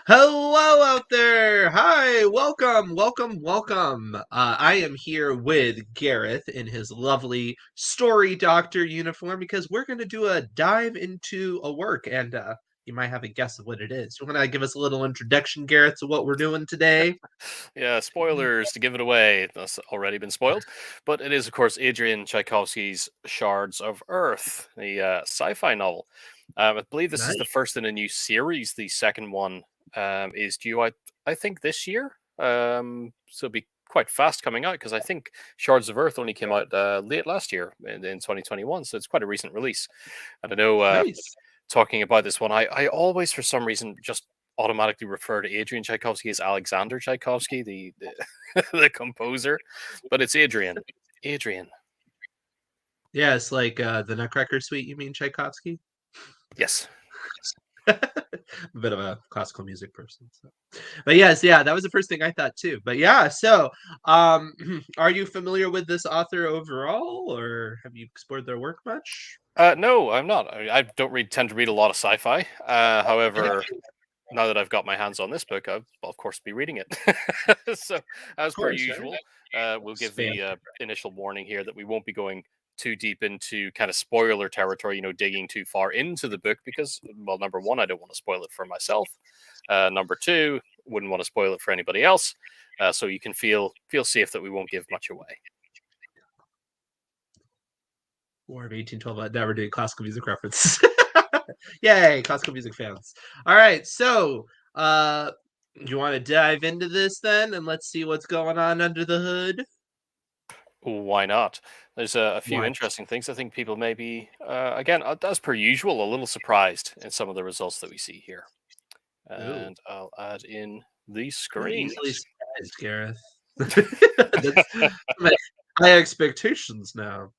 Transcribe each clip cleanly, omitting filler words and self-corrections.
Hello out there! Hi, welcome. I am here with Gareth in his lovely story doctor uniform because we're going to do a dive into a work and you might have a guess of what it is. You want to give us a little introduction, Gareth, to what we're doing today? Yeah, spoilers to give it away. That's already been spoiled. But it is, of course, Adrian Tchaikovsky's Shards of Earth, the sci fi novel. I believe this is the Nice. first in a new series. The second one is due, I think, this year. So it'll be quite fast coming out because I think Shards of Earth only came out late last year in 2021. So it's quite a recent release. And I know Nice. talking about this one, I always, for some reason, just automatically refer to Adrian Tchaikovsky as Alexander Tchaikovsky, the, the composer, but it's Adrian. Adrian. Yes, like the Nutcracker Suite, you mean Tchaikovsky? Yes. A bit of a classical music person. So. But yes, yeah, that was the first thing I thought too. But yeah, so are you familiar with this author overall, or have you explored their work much? No, I'm not. I don't tend to read a lot of sci-fi. However, now that I've got my hands on this book, I'll of course be reading it. So, as Of per course, right? usual, we'll give Spam. the initial warning here that we won't be going too deep into kind of spoiler territory, digging too far into the book because, well, number one, I don't want to spoil it for myself. Number two, wouldn't want to spoil it for anybody else. So you can feel safe that we won't give much away. War of 1812. Now we're doing classical music reference. Yay, classical music fans. All right, so do you want to dive into this then, and let's see what's going on under the hood? Why not? There's a few Why? interesting things. I think people may be, again, as per usual, a little surprised in some of the results that we see here. Ooh, And I'll add in the not screen. easily surprised, Gareth. That's my high expectations now.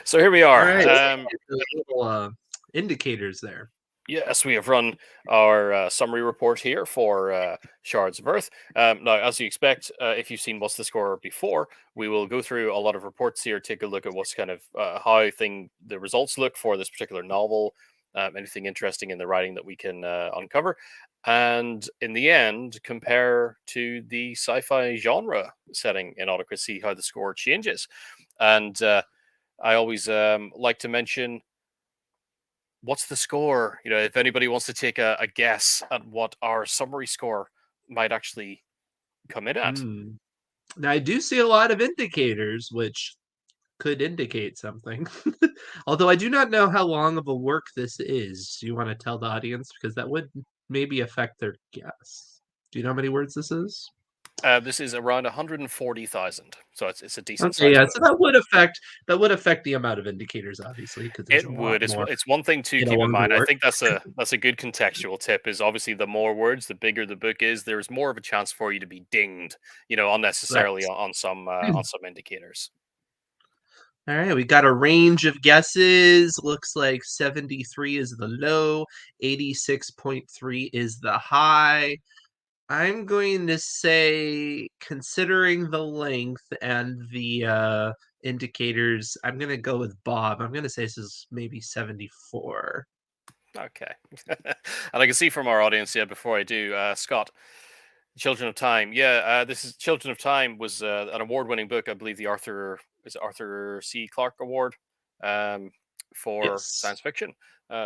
So here we All are. right, those little indicators there. Yes, we have run our summary report here for Shards of Earth. Now, as you expect, if you've seen What's the Score before, we will go through a lot of reports here, take a look at what's kind of how the results look for this particular novel, anything interesting in the writing that we can uncover, and in the end, compare to the sci-fi genre setting in AutoCrit, see how the score changes. And I always like to mention what's the score? If anybody wants to take a guess at what our summary score might actually come in at. Hmm. Now I do see a lot of indicators, which could indicate something. Although I do not know how long of a work this is. Do you want to tell the audience? Because that would maybe affect their guess. Do you know how many words this is? This is around 140,000, so it's a decent Okay, sized yeah, book. so that would affect the amount of indicators, obviously, because there's It a lot would. more It's one thing to in a keep in longer mind. I work. think that's a good contextual tip. Is obviously the more words, the bigger the book is. There's more of a chance for you to be dinged, Right. unnecessarily on some indicators. All right, we got a range of guesses. Looks like 73 is the low, 86.3 is the high. I'm going to say, considering the length and the indicators, I'm going to go with Bob. I'm going to say this is maybe 74. Okay, and I can see from our audience, yeah. Before I do, Scott, Children of Time. Yeah, this is Children of Time was an award-winning book. I believe the Arthur C. Clarke Award um, for Yes. science fiction,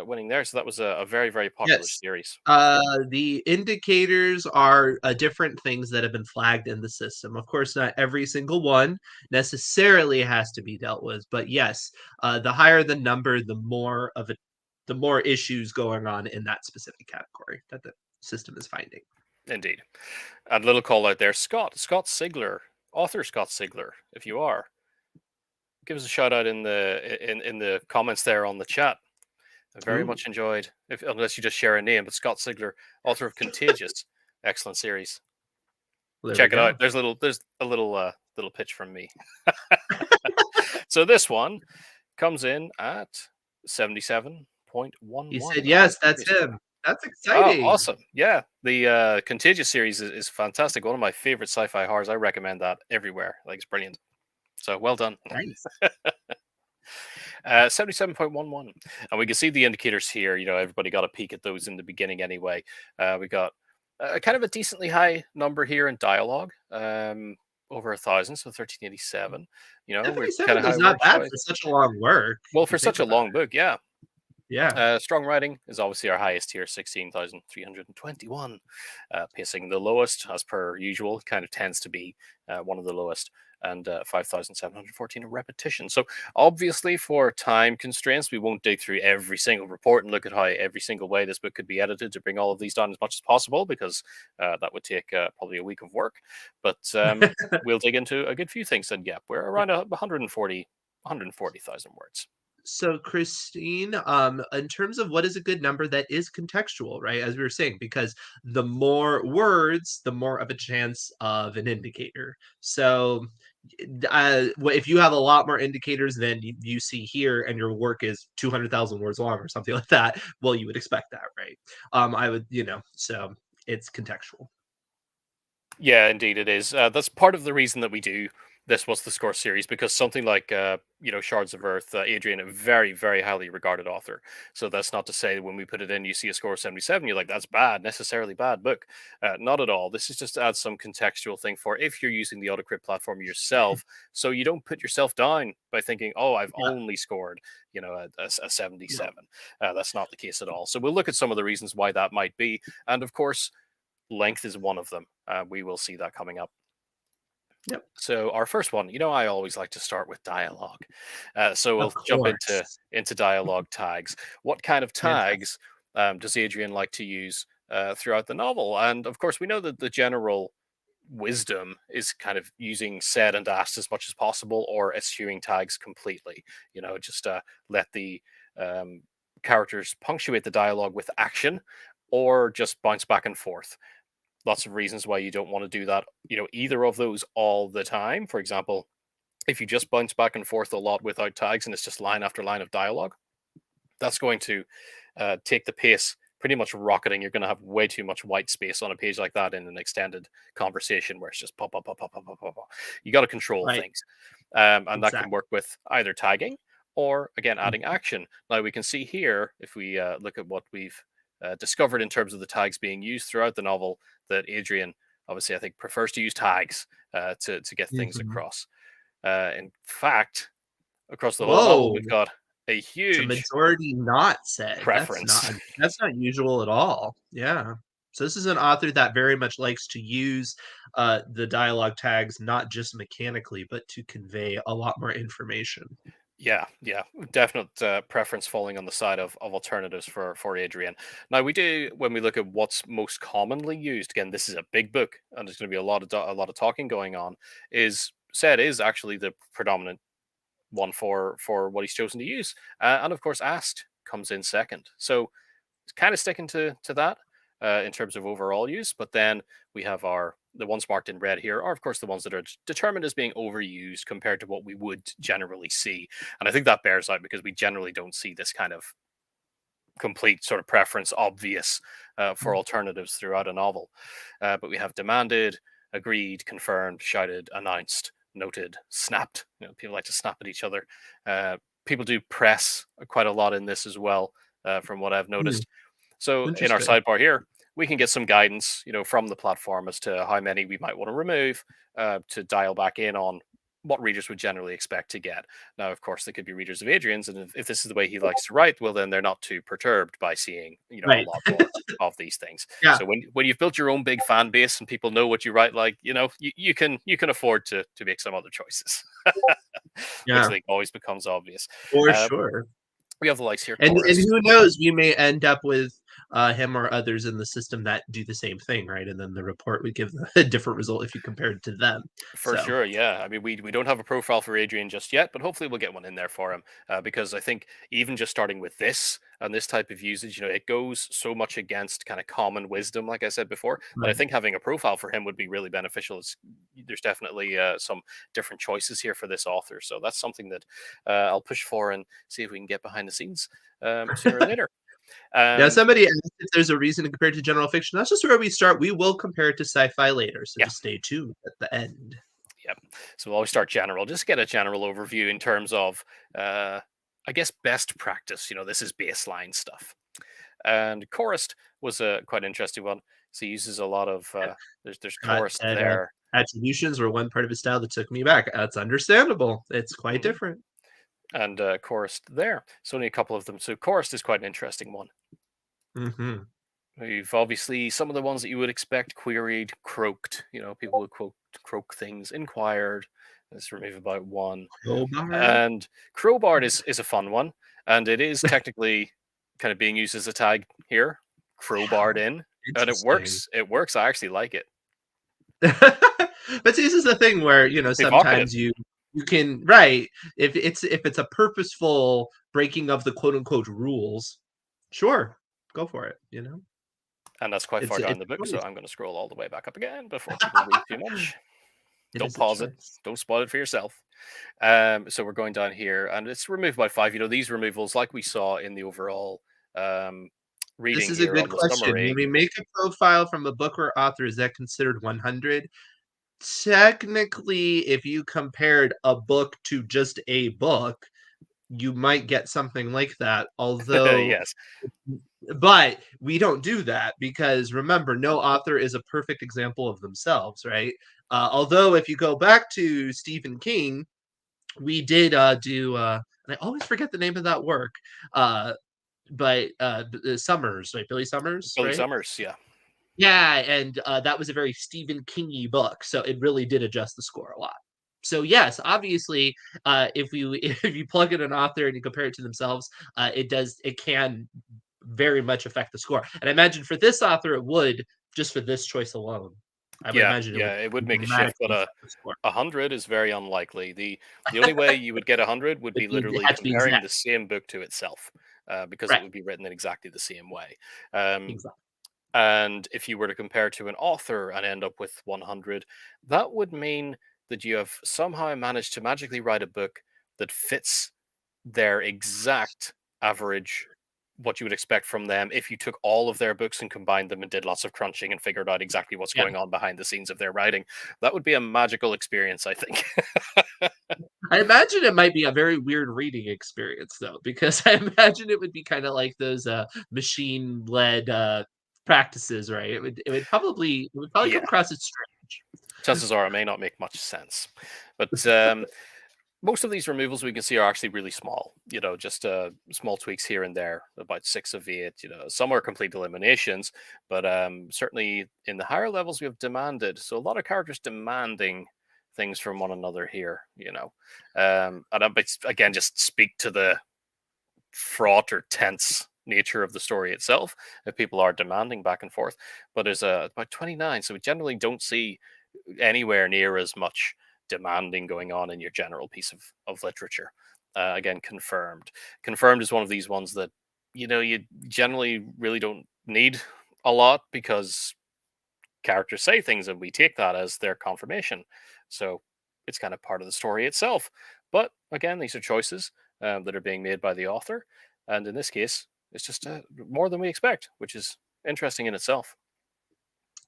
winning there. So that was a very very popular Yes. series. The indicators are different things that have been flagged in the system. Of course, not every single one necessarily has to be dealt with, but yes, the higher the number, the more issues going on in that specific category that the system is finding. Indeed, and a little call out there, Scott Sigler, author Scott Sigler. If you are, give us a shout out in the comments there on the chat. I very Ooh, much enjoyed, if unless you just share a name, but Scott Sigler, author of Contagious, excellent series. well, there we Check it out. go. There's a little pitch from me. So this one comes in at 77.11 He said, on the yes, summary that's score. him. That's Oh, exciting. awesome. Yeah. The Contagious series is fantastic. One of my favorite sci-fi horrors. I recommend that everywhere. Like, it's brilliant. So well done. Nice. 77.11. And we can see the indicators here. Everybody got a peek at those in the beginning anyway. We got kind of a decently high number here in dialogue. Over 1,000, so 1387. We're kind 77 of is high not word bad choice. for such a long work, Well, if you for think such a about long it. book, yeah. Yeah. Strong writing is obviously our highest here, 16,321. Pacing the lowest, as per usual, kind of tends to be one of the lowest, and 5,714 a repetition. So obviously, for time constraints, we won't dig through every single report and look at how every single way this book could be edited to bring all of these down as much as possible, because that would take probably a week of work. But we'll dig into a good few things, and yeah, we're around 140,000 words. So, Christine, in terms of what is a good number, that is contextual, right? As we were saying, because the more words, the more of a chance of an indicator. So, if you have a lot more indicators than you see here, and your work is 200,000 words long or something like that, well, you would expect that, right? I would, so it's contextual. Yeah, indeed it is. That's part of the reason that we do this What's the Score series, because something like Shards of Earth, Adrian, a very, very highly regarded author. So that's not to say when we put it in, you see a score of 77, you're like, that's bad, necessarily bad book. Not at all. This is just to add some contextual thing for if you're using the AutoCrit platform yourself, so you don't put yourself down by thinking, oh, I've Yeah. only scored, a 77. Yeah. That's not the case at all. So we'll look at some of the reasons why that might be. And of course, length is one of them. We will see that coming up. Yep. So our first one, I always like to start with dialogue. So Of we'll jump into course. dialogue tags. What kind of Fantastic. tags does Adrian like to use throughout the novel? And of course, we know that the general wisdom is kind of using said and asked as much as possible, or eschewing tags completely. Just let the characters punctuate the dialogue with action, or just bounce back and forth. Lots of reasons why you don't want to do that, either of those all the time. For example, if you just bounce back and forth a lot without tags and it's just line after line of dialogue, that's going to take the pace pretty much rocketing. You're going to have way too much white space on a page like that in an extended conversation where it's just pop, pop, pop, pop, pop, pop, pop, pop. You got to control Right. things. And that can Exactly. work with either tagging or, again, adding Mhm. action. Now, we can see here, if we look at what we've discovered in terms of the tags being used throughout the novel, that Adrian, obviously, I think, prefers to use tags to get things Mhm. across. In fact, across the whole novel, Whoa. we've got a It's a huge majority not said. preference. That's not usual at all. Yeah. So this is an author that very much likes to use the dialogue tags not just mechanically, but to convey a lot more information. Yeah, definite preference falling on the side of alternatives for Adrian. Now we do, when we look at what's most commonly used. Again, this is a big book, and there's going to be a lot of talking going on. Is actually the predominant one for what he's chosen to use, and of course, asked comes in second. So kind of sticking to that in terms of overall use. But then we have the ones marked in red here are, of course, the ones that are determined as being overused compared to what we would generally see. And I think that bears out because we generally don't see this kind of complete sort of preference obvious for Mm. alternatives throughout a novel. But we have demanded, agreed, confirmed, shouted, announced, noted, snapped. People like to snap at each other. People do press quite a lot in this as well, from what I've Hmm. noticed. So in our Interesting. sidebar here, we can get some guidance, from the platform as to how many we might want to remove, to dial back in on what readers would generally expect to get. Now, of course, they could be readers of Adrian's, and if this is the way he likes to write, well, then they're not too perturbed by seeing, a Right. lot more of these things. Yeah. So when you've built your own big fan base and people know what you write like, you can afford to make some other choices, which I Yeah. think always becomes obvious. For Uh, sure. we have the likes here, And chorus. who knows, we may end up with him or others in the system that do the same thing, right? And then the report would give a different result if you compared to them. For So sure, yeah. I mean, we don't have a profile for Adrian just yet, but hopefully we'll get one in there for him. Because I think even just starting with this and this type of usage, it goes so much against kind of common wisdom, like I said before, that I right. think having a profile for him would be really beneficial. There's definitely some different choices here for this author, so that's something that I'll push for and see if we can get behind the scenes sooner or later. Yeah, And somebody asked if there's a reason to compare it to general fiction. That's just where we start. We will compare it to sci-fi later, so yeah, just stay tuned at the end. Yep. So we'll always start general. Just get a general overview in terms of I guess, best practice. This is baseline stuff. And chorused was a quite interesting one. So he uses a lot of there's Scott chorused said there. attributions were one part of his style that took me back. That's understandable. It's quite Mhm. different. And chorused there. So only a couple of them. So chorused is quite an interesting one. Hmm. We've obviously some of the ones that you would expect: queried, croaked. People would croak things. Inquired. Let's remove about one. Crowbar? And crowbarred is a fun one, and it is technically kind of being used as a tag here. Crowbarred Wow. in, and it Interesting. works. It works. I actually like it. But see, this is the thing where, Evocative. sometimes you can, right, if it's a purposeful breaking of the quote unquote rules, sure, go for it. And that's quite far down It's the a book, so choice. I'm going to scroll all the way back up again before people read too much. It Don't is a pause it. choice. Don't spoil it for yourself. So we're going down here, and it's removed by 5. These removals, like we saw in the overall um, This reading is a here good on the question. When summary. we make a profile from a book or author, is that considered 100? Technically, if you compared a book to just a book, you might get something like that. Although, Yes. but we don't do that because remember, no author is a perfect example of themselves, right? Although, if you go back to Stephen King, we did do, and I always forget the name of that work, uh, but Summers, right? Billy Summers, Billy right? Summers, yeah. Yeah, and that was a very Stephen Kingy book, so it really did adjust the score a lot. So yes, obviously, if you if you plug in an author and you compare it to themselves, it can very much affect the score. And I imagine for this author, it would just for this choice alone. I would Yeah, imagine it would yeah, it would make a shift, but dramatically affect the score. 100 is very unlikely. The only way you would get 100 would be It literally had to be comparing the exact, same book to itself, because it right? would be written in exactly the same way. Um, Exactly. and if you were to compare to an author and end up with 100, that would mean that you have somehow managed to magically write a book that fits their exact average, what you would expect from them if you took all of their books and combined them and did lots of crunching and figured out exactly what's Yeah. going on behind the scenes of their writing. That would be a magical experience, I think. I imagine it might be a very weird reading experience though, because I imagine it would be kind of like those machine-led practices, right? It would probably come Yeah, across as strange. chances are it may not make much sense. But most of these removals we can see are actually really small, just small tweaks here and there, about 6 of 8. Some are complete eliminations, but certainly in the higher levels we have demanded. So a lot of characters demanding things from one another here, and again, just speak to the fraught or tense nature of the story itself. If people are demanding back and forth, but there's about 29, so we generally don't see anywhere near as much demanding going on in your general piece of literature. Again, confirmed. Confirmed is one of these ones that you generally really don't need a lot because characters say things and we take that as their confirmation. So it's kind of part of the story itself. But again, these are choices that are being made by the author. And in this case, it's just more than we expect, which is interesting in itself.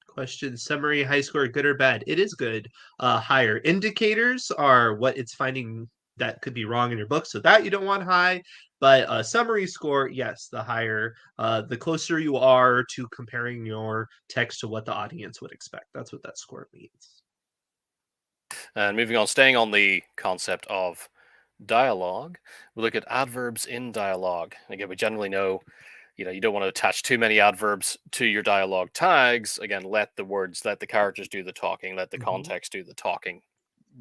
Question summary, high score, good or bad? It is good. Higher indicators are what it's finding that could be wrong in your book, so that you don't want high. But summary score, yes, the higher, the closer you are to comparing your text to what the audience would expect. That's what that score means. And moving on, staying on the concept of dialogue, we look at adverbs in dialogue. Again, we generally know, you don't want to attach too many adverbs to your dialogue tags. Again, let the characters do the talking, let the Mhm. context do the talking,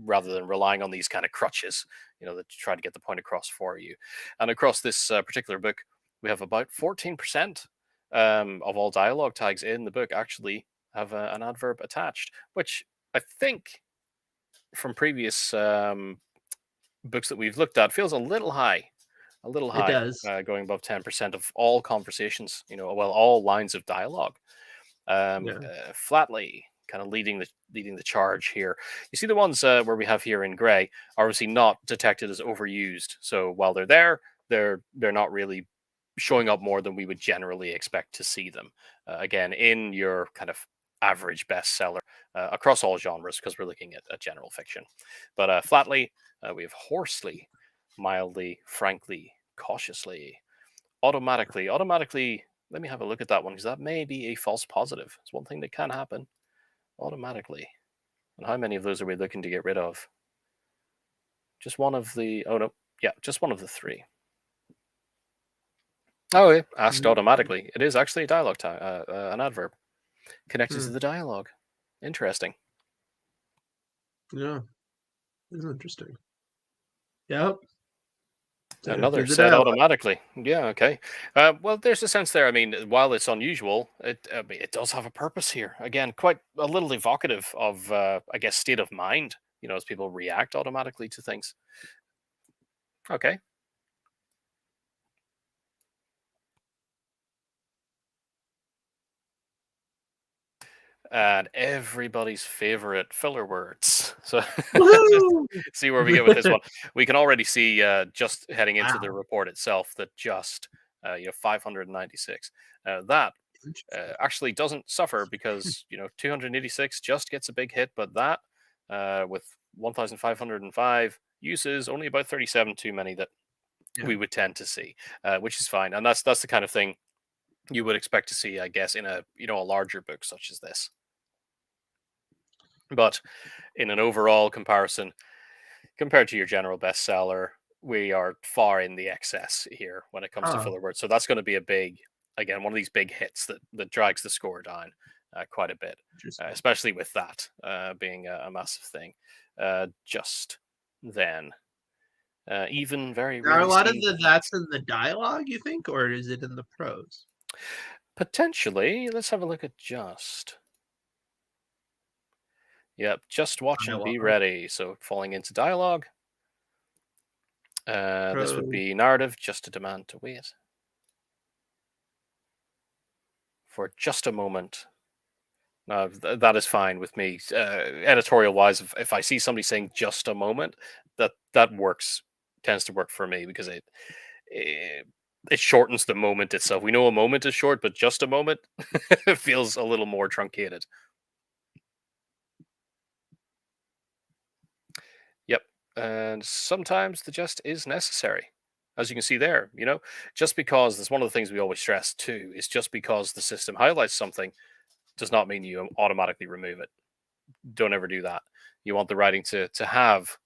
rather than relying on these kind of crutches, that try to get the point across for you. And across this particular book, we have about 14% of all dialogue tags in the book actually have an adverb attached, which I think from previous books that we've looked at feels a little It high, does. going above 10% of all conversations, well, all lines of dialogue. Yeah. Flatly kind of leading the charge here. You see the ones where we have here in gray are obviously not detected as overused. So while they're there, they're not really showing up more than we would generally expect to see them. Again, in your kind of average bestseller across all genres, because we're looking at general fiction. But flatly, we have hoarsely, mildly, frankly, cautiously. Automatically. Automatically, let me have a look at that one because that may be a false positive. It's one thing that can happen. Automatically. And how many of those are we looking to get rid of? Just one of the... Oh, no. Yeah, just one of the three. Oh, yeah. Asked automatically. It is actually a dialogue type, an adverb. Connected to the dialogue. Interesting. Yeah. This is interesting. Yep. Another The said dialogue. automatically. Yeah, okay. Well, there's a sense there. I mean, while it's unusual, it does have a purpose here. Again, quite a little evocative of, I guess, state of mind, as people react automatically to things. Okay. And everybody's favorite filler words. So see where we get with this one. We can already see just heading into the report itself that just 596. That actually doesn't suffer because 286 just gets a big hit, but that with 1,505 uses only about 37 too many that we would tend to see, which is fine, and that's the kind of thing you would expect to see, I guess, in a a larger book such as this. But in an overall comparison, compared to your general bestseller, we are far in the excess here when it comes to filler words. So that's going to be a big, again, one of these big hits that drags the score down quite a bit, especially with that being a massive thing. Just then, even very Are really a lot of steamed that's in the dialogue, you think, or is it in the prose? potentially. Let's have a look at just. Yep, just watch and be ready. So falling into dialogue. This would be narrative, just a demand to wait. For just a moment. No, that is fine with me. Editorial wise, if I see somebody saying just a moment, that works, tends to work for me because it shortens the moment itself. We know a moment is short, but just a moment feels a little more truncated. Yep. And sometimes the just is necessary. As you can see there, just because that's one of the things we always stress too, is just because the system highlights something does not mean you automatically remove it. Don't ever do that. You want the writing to have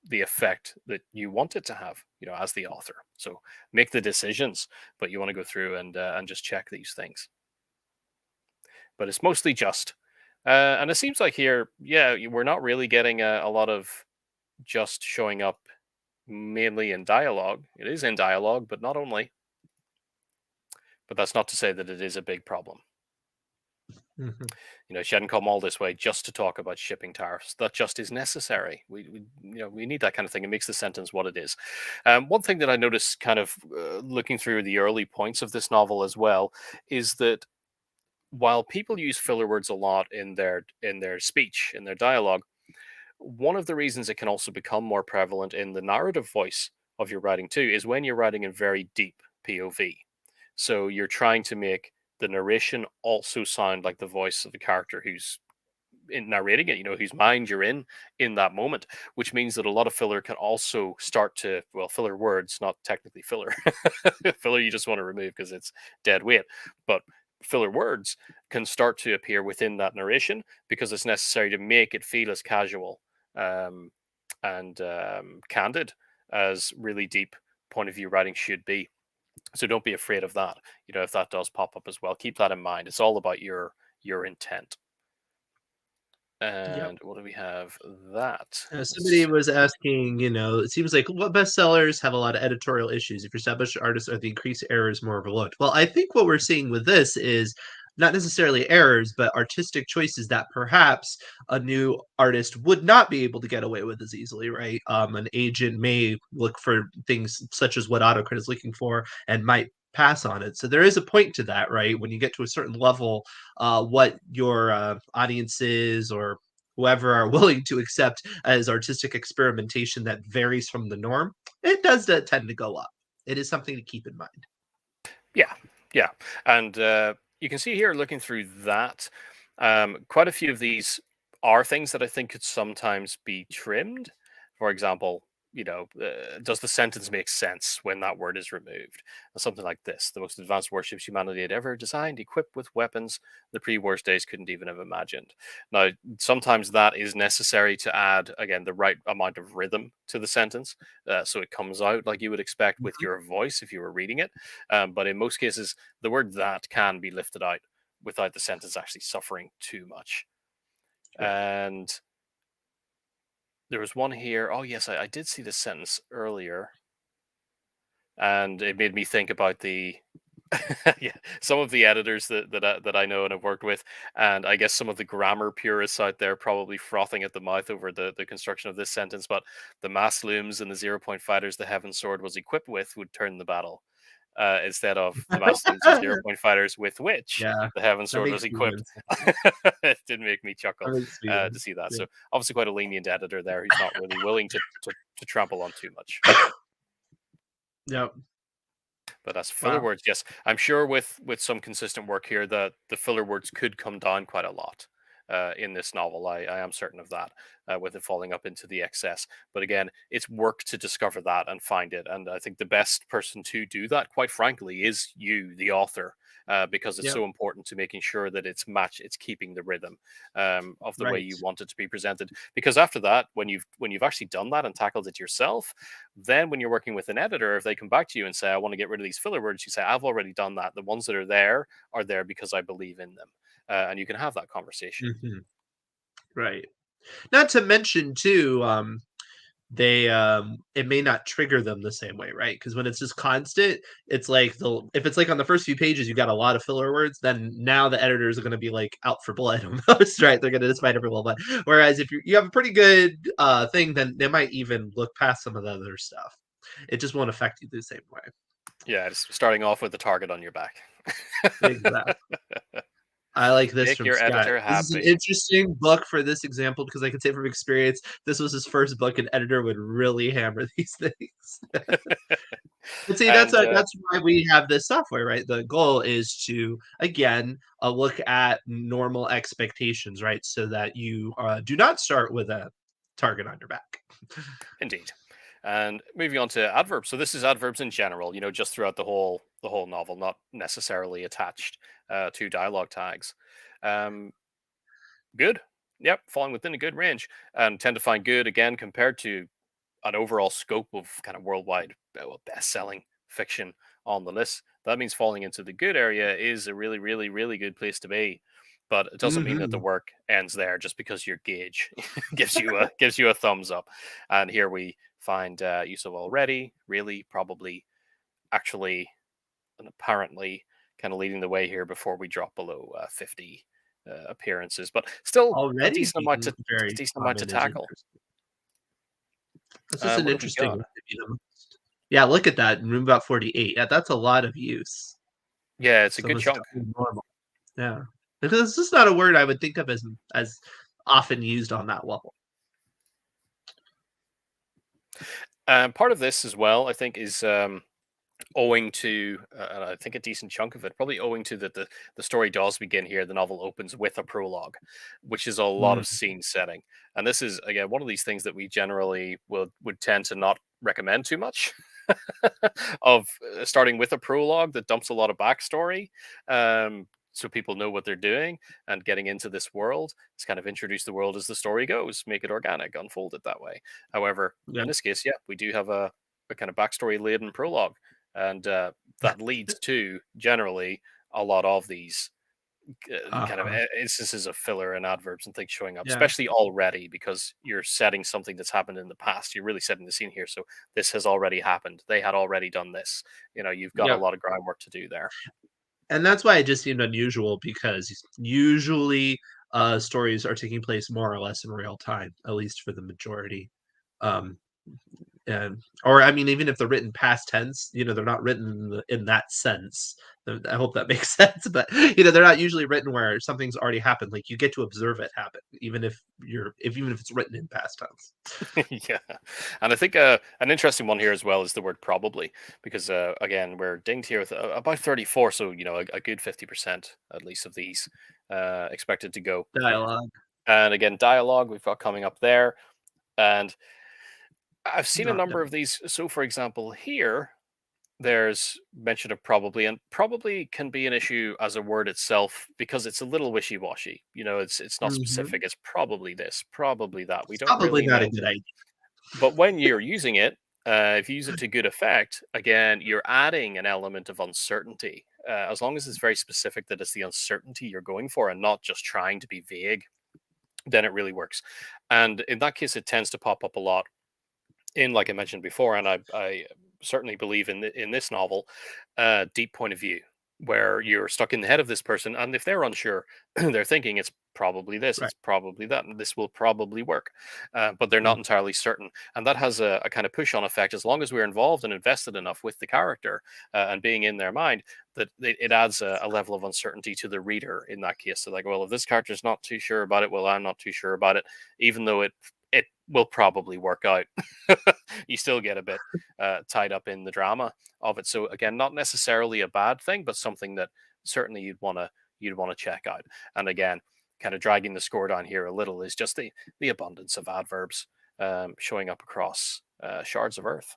the effect that you want it to have, as the author. So make the decisions, but you want to go through and just check these things. But it's mostly just. And it seems like here, yeah, we're not really getting a lot of just showing up mainly in dialogue. It is in dialogue, but not only. But that's not to say that it is a big problem. She hadn't come all this way just to talk about shipping tariffs. That just is necessary. We need that kind of thing. It makes the sentence what it is. One thing that I noticed, kind of looking through the early points of this novel as well, is that while people use filler words a lot in their speech, in their dialogue, one of the reasons it can also become more prevalent in the narrative voice of your writing too is when you're writing in very deep POV. So you're trying to make the narration also sound like the voice of the character who's narrating it, whose mind you're in that moment, which means that a lot of filler can also start to, filler words, not technically filler. Filler you just want to remove because it's dead weight. But filler words can start to appear within that narration because it's necessary to make it feel as casual and candid as really deep point of view writing should be. So don't be afraid of that. If that does pop up as well, keep that in mind. It's all about your intent. And what do we have? That somebody was asking, it seems like what bestsellers have a lot of editorial issues. If you're established artists, are the increased errors more overlooked? Well, I think what we're seeing with this is not necessarily errors, but artistic choices that perhaps a new artist would not be able to get away with as easily, right? An agent may look for things such as what AutoCrit is looking for and might pass on it. So there is a point to that, right? When you get to a certain level, what your audiences or whoever are willing to accept as artistic experimentation that varies from the norm, it does tend to go up. It is something to keep in mind. Yeah. And you can see here, looking through that, quite a few of these are things that I think could sometimes be trimmed. For example, does the sentence make sense when that word is removed? Something like this: the most advanced warships humanity had ever designed, equipped with weapons the pre-wars days couldn't even have imagined. Now, sometimes that is necessary to add, again, the right amount of rhythm to the sentence, so it comes out like you would expect with Mhm. your voice if you were reading it. But in most cases, the word "that" can be lifted out without the sentence actually suffering too much. Right. And there was one here. Oh, yes, I did see this sentence earlier, and it made me think about the yeah, some of the editors that I know and have worked with, and I guess some of the grammar purists out there probably frothing at the mouth over the construction of this sentence. But the mass looms and the 0 point fighters the heaven sword was equipped with would turn the battle, instead of the mass looms and 0 point fighters with which Yeah, the heaven that sword was makes equipped. sense. It did make me chuckle That makes to sense. see that. Yeah. So obviously quite a lenient editor there who's not really willing to trample on too much. Yep. But as filler Wow. words, yes, I'm sure with some consistent work here, that the filler words could come down quite a lot in this novel. I am certain of that, with it falling up into the excess. But again, it's work to discover that and find it. And I think the best person to do that, quite frankly, is you, the author, because it's Yep. so important to making sure that it's keeping the rhythm of the way Right. you want it to be presented. Because after that, when you've actually done that and tackled it yourself, then when you're working with an editor, if they come back to you and say, I want to get rid of these filler words, you say, I've already done that. The ones that are there because I believe in them. And you can have that conversation. Mhm. Right. Not to mention too, it may not trigger them the same way, right? Because when it's just constant, it's like if it's like on the first few pages you got a lot of filler words, then now the editors are gonna be like out for blood almost, right? They're gonna just fight every little bit. Whereas if you have a pretty good thing, then they might even look past some of the other stuff. It just won't affect you the same way. Yeah, it's starting off with the target on your back. Exactly. I like this Make from your Scott. editor This is an happy. interesting book for this example because I can say from experience, this was his first book, an editor would really hammer these things. But see, And that's why we have this software, right? The goal is to, again, look at normal expectations, right? So that you do not start with a target on your back. indeed. And moving on to adverbs. So this is adverbs in general, just throughout the whole novel, not necessarily attached to dialogue tags. Um, Good. Yep, falling within a good range, and tend to find good again compared to an overall scope of kind of worldwide best-selling fiction on the list. That means falling into the good area is a really, really, really good place to be. But it doesn't mean that the Mhm. work ends there just because your gauge gives you a thumbs up. And here we find use of already, really, probably, actually, and apparently kind of leading the way here before we drop below 50 appearances, but still a Already decent amount being to a very decent amount to common is tackle. interesting. This is an What have we interesting got? one to be the most. Yeah, look at that. Room about 48. Yeah, that's a lot of use. Yeah, it's a good Someone's chunk. talking normal. Yeah. Because it's just not a word I would think of as often used on that level. Part of this as well, I think, is owing to, and I think a decent chunk of it, probably owing to that the story does begin here. The novel opens with a prologue, which is a lot Mm, of scene setting, and this is again one of these things that we generally would tend to not recommend too much. Of starting with a prologue that dumps a lot of backstory, so people know what they're doing, and getting into this world is kind of introduce the world as the story goes, make it organic, unfold it that way. However, yeah. in this case, yeah, we do have a kind of backstory laden prologue, and that leads to generally a lot of these kind of Uh-huh. instances of filler and adverbs and things showing up, Yeah. especially already, because you're setting something that's happened in the past. You're really setting the scene here. So this has already happened. They had already done this. You've got a Yep. lot of groundwork to do there. And that's why it just seemed unusual because usually stories are taking place more or less in real time, at least for the majority. Um, and or I mean, even if they're written past tense, they're not written in that sense. I hope that makes sense, but they're not usually written where something's already happened. Like you get to observe it happen, even if it's written in past tense. Yeah, and I think an interesting one here as well is the word probably, because again we're dinged here with about 34, so a good 50% at least of these expected to go. Dialogue. And again, dialogue we've got coming up there, and I've seen a Not number done. of these. So, for example, here there's mention of probably, and probably can be an issue as a word itself because it's a little wishy-washy. It's not Mhm. specific. It's probably this, probably that. We It's don't probably really not a know. good idea. But when you're using it, if you use it to good effect, again, you're adding an element of uncertainty. As long as it's very specific that it's the uncertainty you're going for and not just trying to be vague, then it really works. And in that case, it tends to pop up a lot in, like I mentioned before, and I certainly believe in this novel, deep point of view, where you're stuck in the head of this person, and if they're unsure, they're thinking it's probably this, Right. it's probably that, and this will probably work, but they're Mm. not entirely certain, and that has a kind of push-on effect. As long as we're involved and invested enough with the character and being in their mind, that it adds a level of uncertainty to the reader in that case. So, like, well, if this character's not too sure about it, well, I'm not too sure about it, even though it will probably work out. You still get a bit tied up in the drama of it. So again, not necessarily a bad thing, but something that certainly you'd want to check out. And again, kind of dragging the score down here a little is just the abundance of adverbs showing up across Shards of Earth.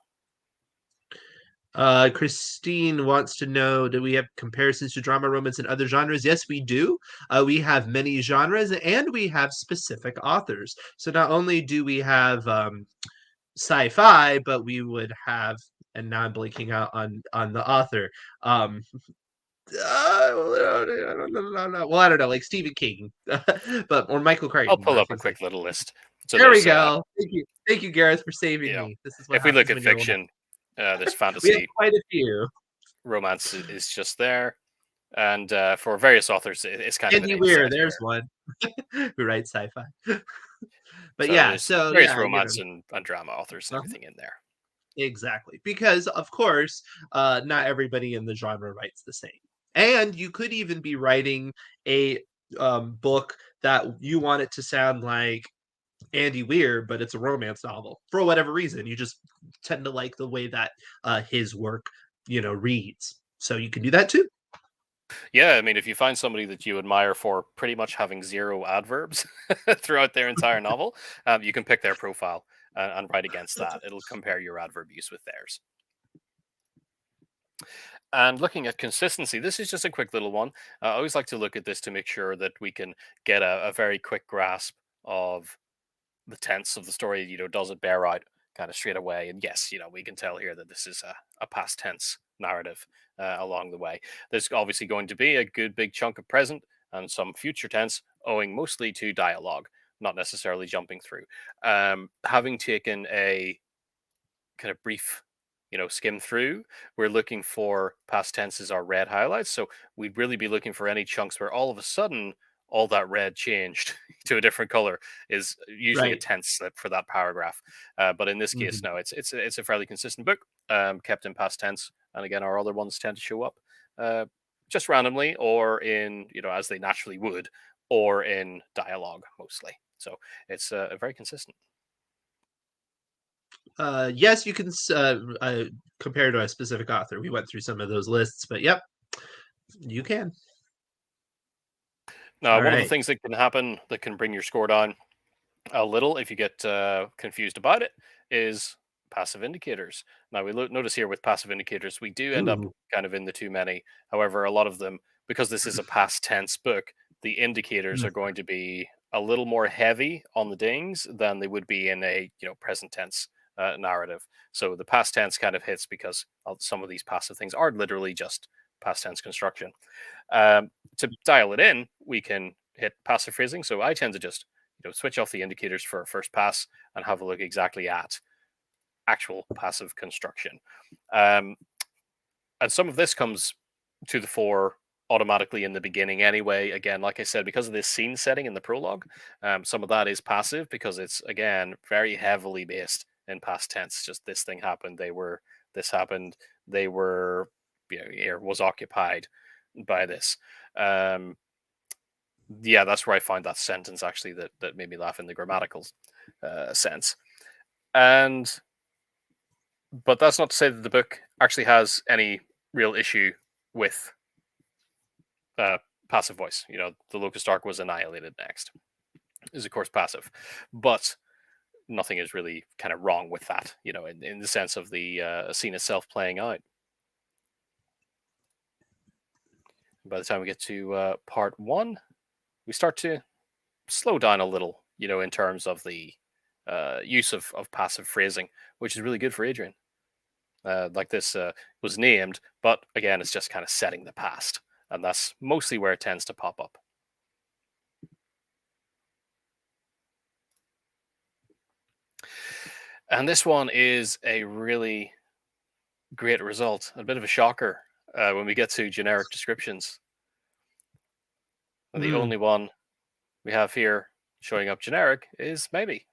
Christine wants to know, do we have comparisons to drama, romance, and other genres? Yes, we do. We have many genres and we have specific authors. So not only do we have sci-fi, but we would have, and now I'm blanking out on the author. Well, I don't know, like Stephen King, but or Michael I'll Crichton pull or up a things like quick little list. So there we there's go. Thank you, Gareth, for you saving know, me. This is what if we look happens at when you don't have. fiction, there's We have fantasy, quite a few. romance is just there, and for various authors, it's kind of an Andy Weir, inset there's here. one who writes sci-fi. But So yeah, there's so various yeah, romance and drama authors and uh-huh, everything in there. exactly. Because of course, not everybody in the genre writes the same. And you could even be writing a book that you want it to sound like Andy Weir, but it's a romance novel for whatever reason. You just tend to like the way that his work, reads. So you can do that too. Yeah, I mean, if you find somebody that you admire for pretty much having zero adverbs throughout their entire novel, you can pick their profile and write against that. It'll compare your adverb use with theirs. And looking at consistency, this is just a quick little one. I always like to look at this to make sure that we can get a very quick grasp of the tense of the story. Does it bear out kind of straight away? And yes, we can tell here that this is a past tense narrative along the way. There's obviously going to be a good big chunk of present and some future tense, owing mostly to dialogue, not necessarily jumping through. Having taken a kind of brief skim through, we're looking for past tenses or red highlights, so we'd really be looking for any chunks where all of a sudden all that red changed to a different color is usually a Right. tense slip for that paragraph. But in this case, Mhm. no, it's a fairly consistent book, kept in past tense, and again our other ones tend to show up uh, just randomly or in as they naturally would, or in dialogue mostly. So it's very consistent. Yes, you can compare to a specific author. We went through some of those lists, but yep, you can. Now, All one of the right. things that can happen that can bring your score down a little if you get confused about it is passive indicators. Now, notice here with passive indicators, we do end up Ooh. kind of in the too many. However, a lot of them, because this is a past tense book, the indicators Mm. are going to be a little more heavy on the dings than they would be in a present tense narrative. So the past tense kind of hits because some of these passive things are literally just past tense construction. To dial it in, we can hit passive phrasing. So I tend to just switch off the indicators for a first pass and have a look exactly at actual passive construction. Um, and some of this comes to the fore automatically in the beginning anyway. Again, like I said, because of this scene setting in the prologue, some of that is passive because it's again very heavily based in past tense. Just this thing happened, this happened, they were, air was occupied by this. Um, yeah, that's where I find that sentence actually that made me laugh in the grammatical sense. And but that's not to say that the book actually has any real issue with uh, passive voice. The Locust Ark was annihilated next is of course passive, but nothing is really kind of wrong with that, in the sense of the scene itself playing out. By the time we get to part one, we start to slow down a little, in terms of the use of passive phrasing, which is really good for Adrian. Like this was named, but again, it's just kind of setting the past, and that's mostly where it tends to pop up. And this one is a really great result, a bit of a shocker when we get to generic descriptions. The only one we have here showing up generic is maybe.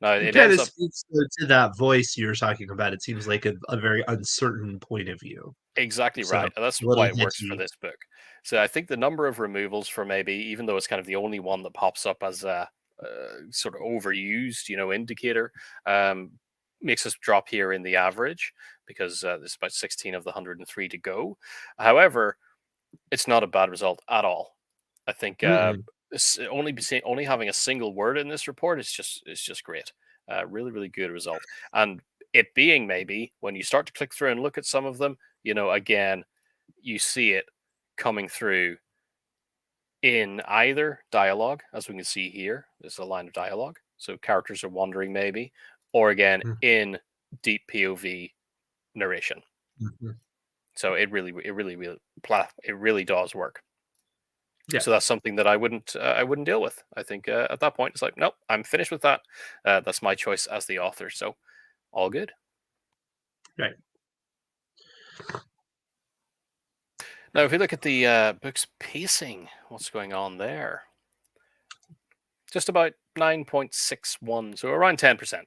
Now It it kind ends of up speaks to that voice you're talking about. It seems like a very uncertain point of view. exactly So right, a and that's little why it works for hitchy. this book. So I think the number of removals for maybe, even though it's kind of the only one that pops up as a sort of overused, indicator, makes us drop here in the average because there's about 16 of the 103 to go. However, it's not a bad result at all. I think Mm-mm. only having a single word in this report is just great. Really, really good result. And it being maybe when you start to click through and look at some of them, again, you see it coming through in either dialogue, as we can see here. There's a line of dialogue, so characters are wandering maybe, or again in deep POV narration. Mm-hmm. So it really does work. Yeah. So that's something that I wouldn't deal with. I think at that point it's like, nope, I'm finished with that. That's my choice as the author. So all good. Right. Now, if we look at the book's pacing, what's going on there? Just about 9.61, so around 10%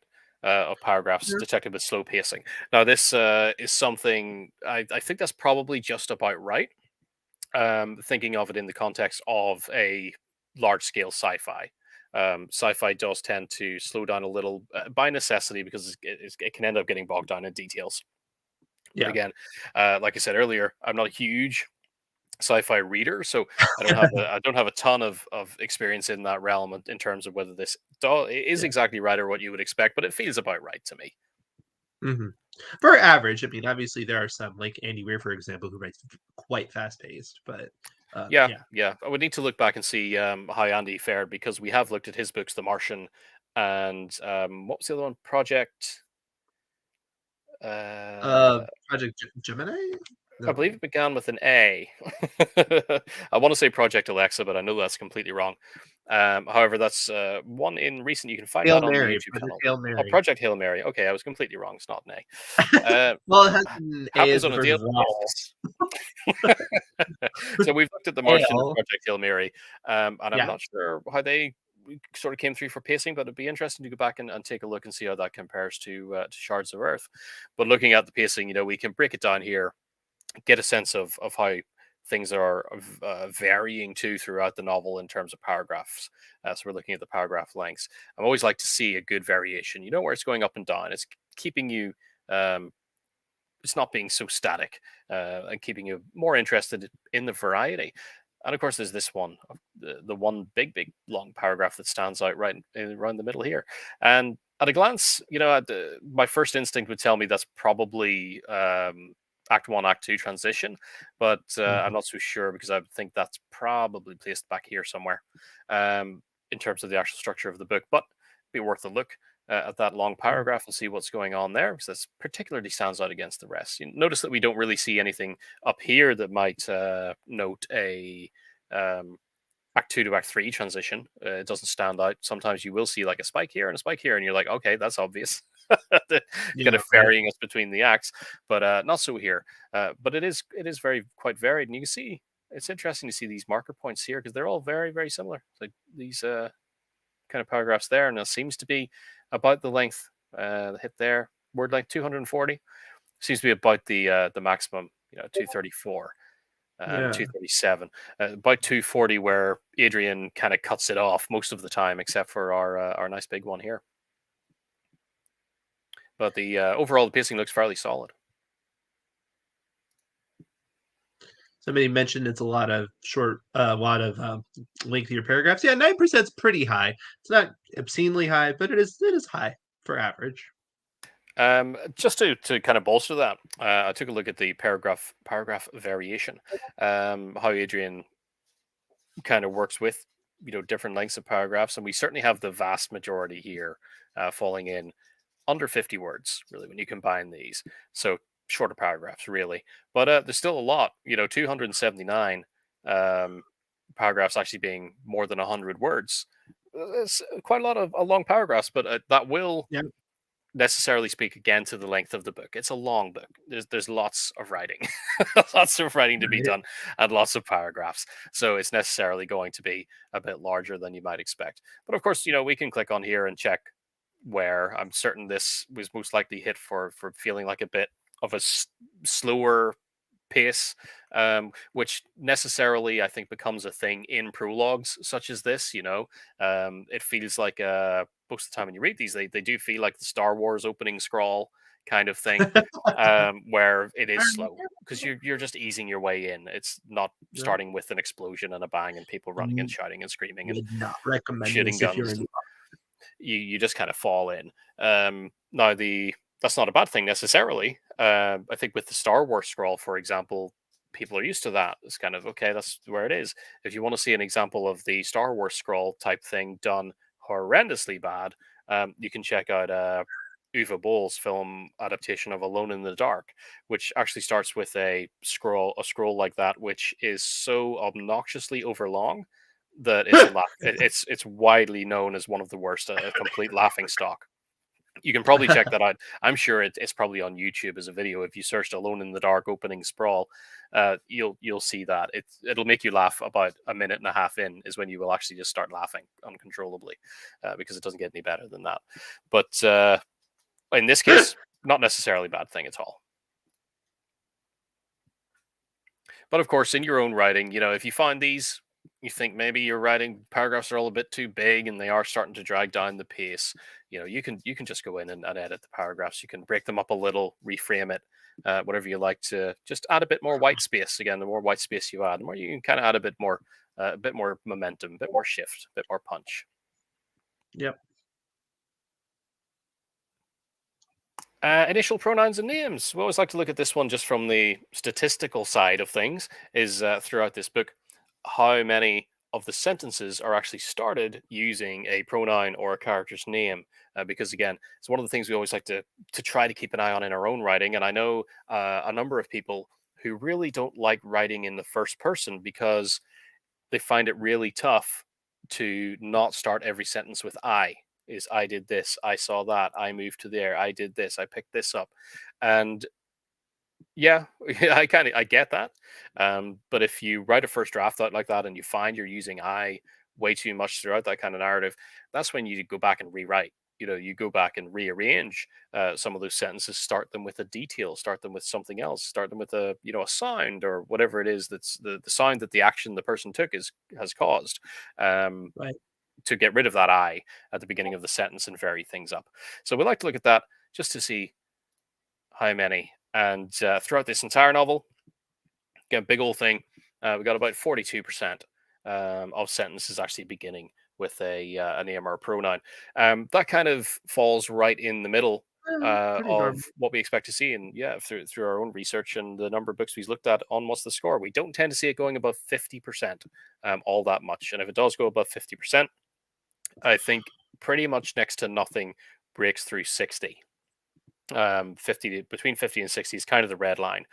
of paragraphs detected with slow pacing. Now, this is something I think that's probably just about right. Thinking of it in the context of a large-scale sci-fi. Sci-fi does tend to slow down a little by necessity because it can end up getting bogged down in details. But Yeah. again, like I said earlier, I'm not a huge sci-fi reader, so I don't have a ton of experience in that realm in terms of whether this is Yeah. exactly right or what you would expect, but it feels about right to me. Mm-hmm. For average, I mean, obviously there are some like Andy Weir, for example, who writes quite fast paced, but Yeah, yeah. yeah. I would need to look back and see how Andy fared because we have looked at his books, The Martian, and what was the other one? Project. Project Gemini? I believe No. it began with an A. I want to say Project Alexa, but I know that's completely wrong. However, that's one in recent. You can find Hail that on the Mary, YouTube Project channel. Hail Oh, Mary. Project Hail Mary. Okay, I was completely wrong. It's not an A. Well, it has an A Happens as the on a first daily vowel. basis. So we've looked at The Martian and Ale. Project Hail Mary, and I'm Yeah. not sure how they sort of came through for pacing, but it'd be interesting to go back and take a look and see how that compares to Shards of Earth. But looking at the pacing, we can break it down here, get a sense of how things are varying too throughout the novel in terms of paragraphs. So we're looking at the paragraph lengths. I always like to see a good variation. Where it's going up and down. It's keeping you. It's not being so static and keeping you more interested in the variety. And of course, there's this one, the one big long paragraph that stands out right around the middle here. And at a glance, my first instinct would tell me that's probably Act One, Act Two transition, but I'm Mhm. not so sure because I think that's probably placed back here somewhere in terms of the actual structure of the book. But be worth a look at that long paragraph and see what's going on there because this particularly stands out against the rest. You notice that we don't really see anything up here that might note a Act Two to Act Three transition. It doesn't stand out. Sometimes you will see like a spike here and a spike here, and you're like, okay, that's obvious. Kind Yeah, of right. varying us between the acts, but not so here. But it is very quite varied, and you can see it's interesting to see these marker points here because they're all very similar. Like these kind of paragraphs there, and it seems to be about the length. The hit there, word length 240 seems to be about the maximum, 234. Yeah. 237, about 240, where Adrian kind of cuts it off most of the time, except for our nice big one here. But the overall the pacing looks fairly solid. Somebody mentioned it's a lot of lengthier paragraphs. Yeah, 9% is pretty high. It's not obscenely high, but it is high for average. Just to kind of bolster that, I took a look at the paragraph variation, how Adrian kind of works with different lengths of paragraphs, and we certainly have the vast majority here falling in under 50 words, really, when you combine these. So shorter paragraphs, really, but there's still a lot. 279 paragraphs actually being more than 100 words. It's quite a lot of long paragraphs, but that will Yeah, necessarily speak again to the length of the book. It's a long book. There's lots of writing, lots of writing to be right. done, and lots of paragraphs. So it's necessarily going to be a bit larger than you might expect. But of course, we can click on here and check where. I'm certain this was most likely hit for feeling like a bit of a slower pace, which necessarily I think becomes a thing in prologues such as this. It feels like most of the time when you read these, they do feel like the Star Wars opening scroll kind of thing, where it is slow because you're just easing your way in. It's not No, starting with an explosion and a bang and people running and shouting and screaming and would not recommend shooting this if you're guns. in. You just kind of fall in. Now that's not a bad thing necessarily. I think with the Star Wars scroll, for example, people are used to that. It's kind of okay. That's where it is. If you want to see an example of the Star Wars scroll type thing done horrendously bad, you can check out Uwe Boll's film adaptation of Alone in the Dark, which actually starts with a scroll like that, which is so obnoxiously overlong that it's a laugh. It's widely known as one of the worst, a complete laughing stock. You can probably check that out. I'm sure it's probably on YouTube as a video. If you searched "Alone in the Dark" opening sprawl, you'll see that it'll make you laugh about a minute and a half in is when you will actually just start laughing uncontrollably, because it doesn't get any better than that. But in this case, not necessarily a bad thing at all. But of course, in your own writing, if you find these, you think maybe your writing paragraphs are all a bit too big and they are starting to drag down the pace. You can just go in and edit the paragraphs. You can break them up a little, reframe it, whatever you like to just add a bit more white space. Again, the more white space you add, the more you can kind of add a bit more momentum, a bit more shift, a bit more punch. Yep. Initial pronouns and names. We always like to look at this one just from the statistical side of things. Is throughout this book, how many of the sentences are actually started using a pronoun or a character's name? Because again, it's one of the things we always like to try to keep an eye on in our own writing. And I know a number of people who really don't like writing in the first person because they find it really tough to not start every sentence with I. Is I did this, I saw that, I moved to there, I did this, I picked this up. And yeah, I get that. But if you write a first draft out like that and you find you're using I way too much throughout that kind of narrative, that's when you go back and rewrite. You go back and rearrange some of those sentences, start them with a detail, start them with something else, start them with a sound or whatever it is that's the sound that the action the person took has caused. Um, Right. to get rid of that I at the beginning of the sentence and vary things up. So we like to look at that just to see how many. And throughout this entire novel, again, big old thing, we got about 42% of sentences actually beginning with a name or a pronoun. That kind of falls right in the middle Pretty of normal. what we expect to see, and yeah, through our own research and the number of books we've looked at on what's the score, we don't tend to see it going above 50% all that much. And if it does go above 50%, I think pretty much next to nothing breaks through 60. between 50 and 60 is kind of the red line.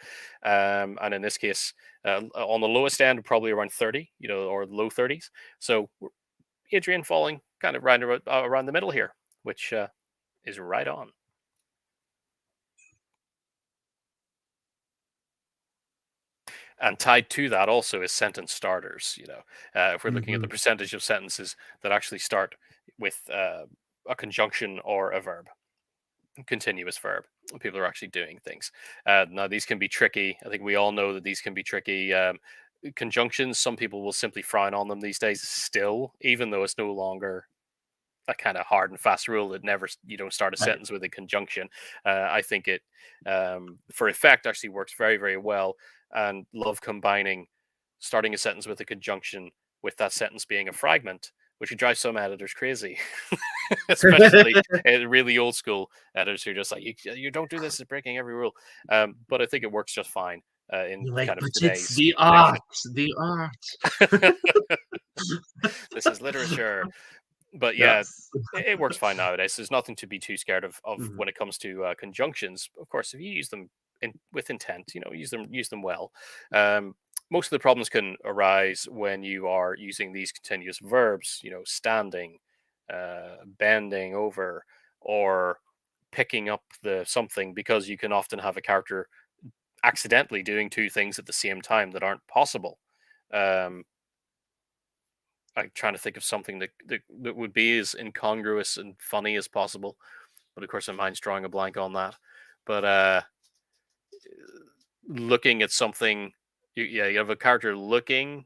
And in this case, on the lowest end, probably around 30, or low 30s. So Adrian falling kind of around the middle here, which is right on. And tied to that also is sentence starters. If we're looking at the Mhm. percentage of sentences that actually start with a conjunction or a verb, continuous verb. People are actually doing things. Now, these can be tricky. I think we all know that these can be tricky. Conjunctions, some people will simply frown on them these days still, even though it's no longer a kind of hard and fast rule that never you don't start a Right. sentence with a conjunction. I think it, for effect, actually works very, very well. and love combining starting a sentence with a conjunction with that sentence being a fragment, which would drive some editors crazy, especially really old school editors who are just like, you don't do this, it's breaking every rule. But I think it works just fine in You're like, kind of but it's today's the fiction. art, the art. This is literature. But yeah, Yes. it works fine nowadays. There's nothing to be too scared of Mhm. when it comes to conjunctions. Of course, if you use them with intent, use them well. Um, Most of the problems can arise when you are using these continuous verbs. Standing, bending over, or picking up the something, because you can often have a character accidentally doing two things at the same time that aren't possible. Um, I'm trying to think of something that would be as incongruous and funny as possible, but of course my mind's drawing a blank on that. But looking at something, you have a character looking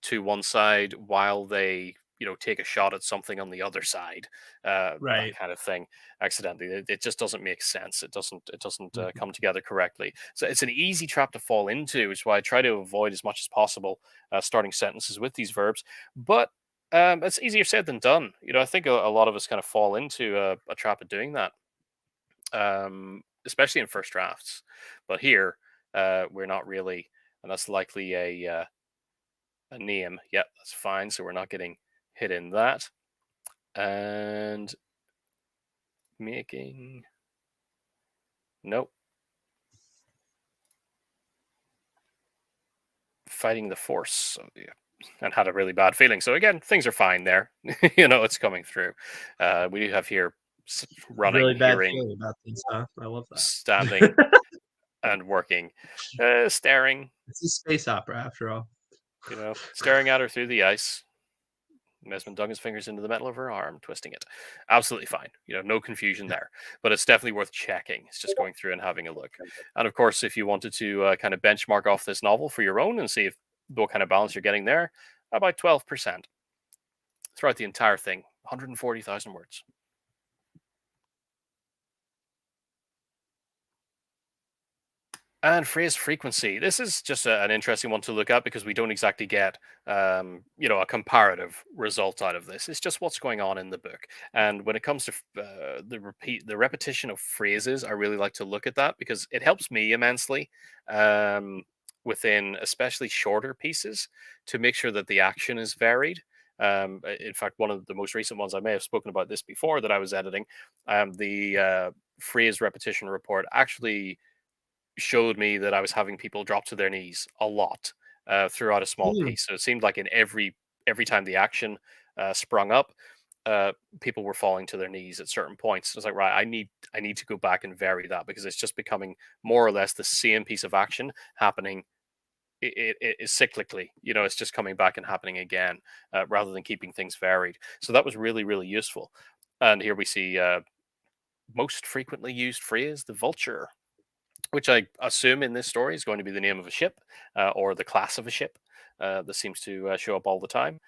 to one side while they take a shot at something on the other side, that Right. kind of thing. Accidentally, it just doesn't make sense. It doesn't Mhm. come together correctly. So it's an easy trap to fall into, which is why I try to avoid as much as possible starting sentences with these verbs. But it's easier said than done. I think a lot of us kind of fall into a trap of doing that, especially in first drafts. But here, we're not really, and that's likely a name. Yep, that's fine. So we're not getting hit in that. And making. Nope. Fighting the force. So, yeah. And had a really bad feeling. So again, things are fine there. It's coming through. We do have here Really running, bad hearing, feeling about this, huh? I love standing, that. and working. Staring, It's a space opera after all. staring at her through the ice. Mesman dug his fingers into the metal of her arm, twisting it. Absolutely fine. No confusion there. But it's definitely worth checking. It's just going through and having a look. And of course, if you wanted to kind of benchmark off this novel for your own and see what kind of balance you're getting there, about 12% throughout the entire thing. 140,000 words. And phrase frequency. This is just an interesting one to look at because we don't exactly get, a comparative result out of this. It's just what's going on in the book. And when it comes to the repetition of phrases, I really like to look at that because it helps me immensely, within especially shorter pieces, to make sure that the action is varied. In fact, one of the most recent ones, I may have spoken about this before, that I was editing, the phrase repetition report actually showed me that I was having people drop to their knees a lot throughout a small Mm, piece. So it seemed like in every time the action sprung up, people were falling to their knees at certain points. I was like, right, I need to go back and vary that because it's just becoming more or less the same piece of action happening. It is cyclically, it's just coming back and happening again, rather than keeping things varied. So that was really, really useful. And here we see most frequently used phrase, the vulture, which I assume in this story is going to be the name of a ship, or the class of a ship that seems to show up all the time.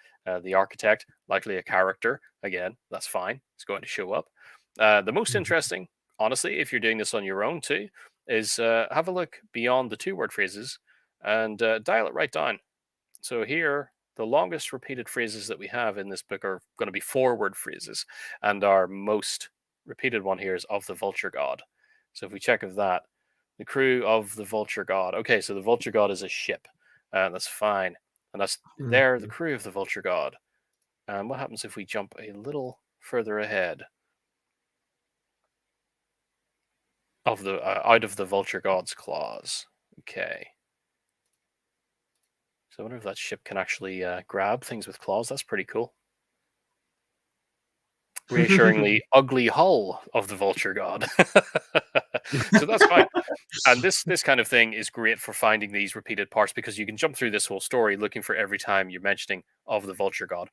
The architect, likely a character. Again, that's fine. It's going to show up. The most mhm. interesting, honestly, if you're doing this on your own too, is have a look beyond the two word phrases and dial it right down. So here, the longest repeated phrases that we have in this book are going to be four-word phrases, and our most repeated one here is of the vulture god. So if we check of that, the crew of the vulture god. Okay, so the vulture god is a ship, and that's fine, and that's there, the Mhm. crew of the vulture god. And what happens if we jump a little further ahead of the out of the vulture god's claws? Okay. So I wonder if that ship can actually grab things with claws. That's pretty cool. Reassuringly ugly hull of the vulture god. So that's fine. And this kind of thing is great for finding these repeated parts because you can jump through this whole story looking for every time you're mentioning of the vulture god.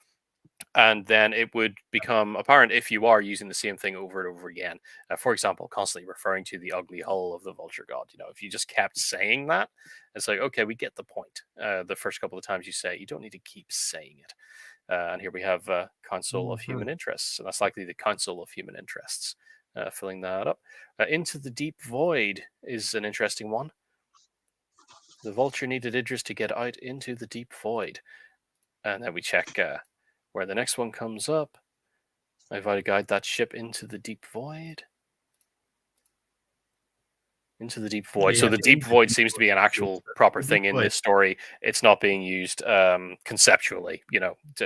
And then it would become apparent if you are using the same thing over and over again. For example, constantly referring to the ugly hull of the vulture god. If you just kept saying that, it's like, okay, we get the point. The first couple of times you say it, you don't need to keep saying it. And here we have Council of Mhm. Human Interests, and that's likely the Council of Human Interests, filling that up. Into the Deep Void is an interesting one. The vulture needed Idris to get out into the deep void. And then we check where the next one comes up. I've got to guide that ship into the deep void. Into the deep void. So Yeah, the deep into void deep seems to be an actual proper the deep thing in void. this story. It's not being used conceptually,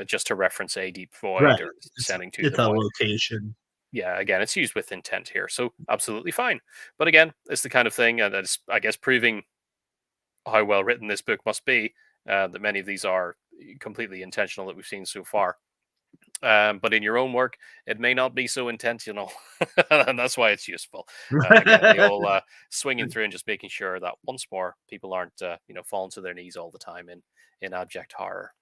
just to reference a deep Right. void or It's sending to it's the a void. location. Yeah, again, it's used with intent here, so absolutely fine. But again, it's the kind of thing, and it's, I guess, proving how well written this book must be. That many of these are completely intentional that we've seen so far. But in your own work, it may not be so intentional, and that's why it's useful. Again, the whole swinging through and just making sure that once more people aren't, falling to their knees all the time in abject horror.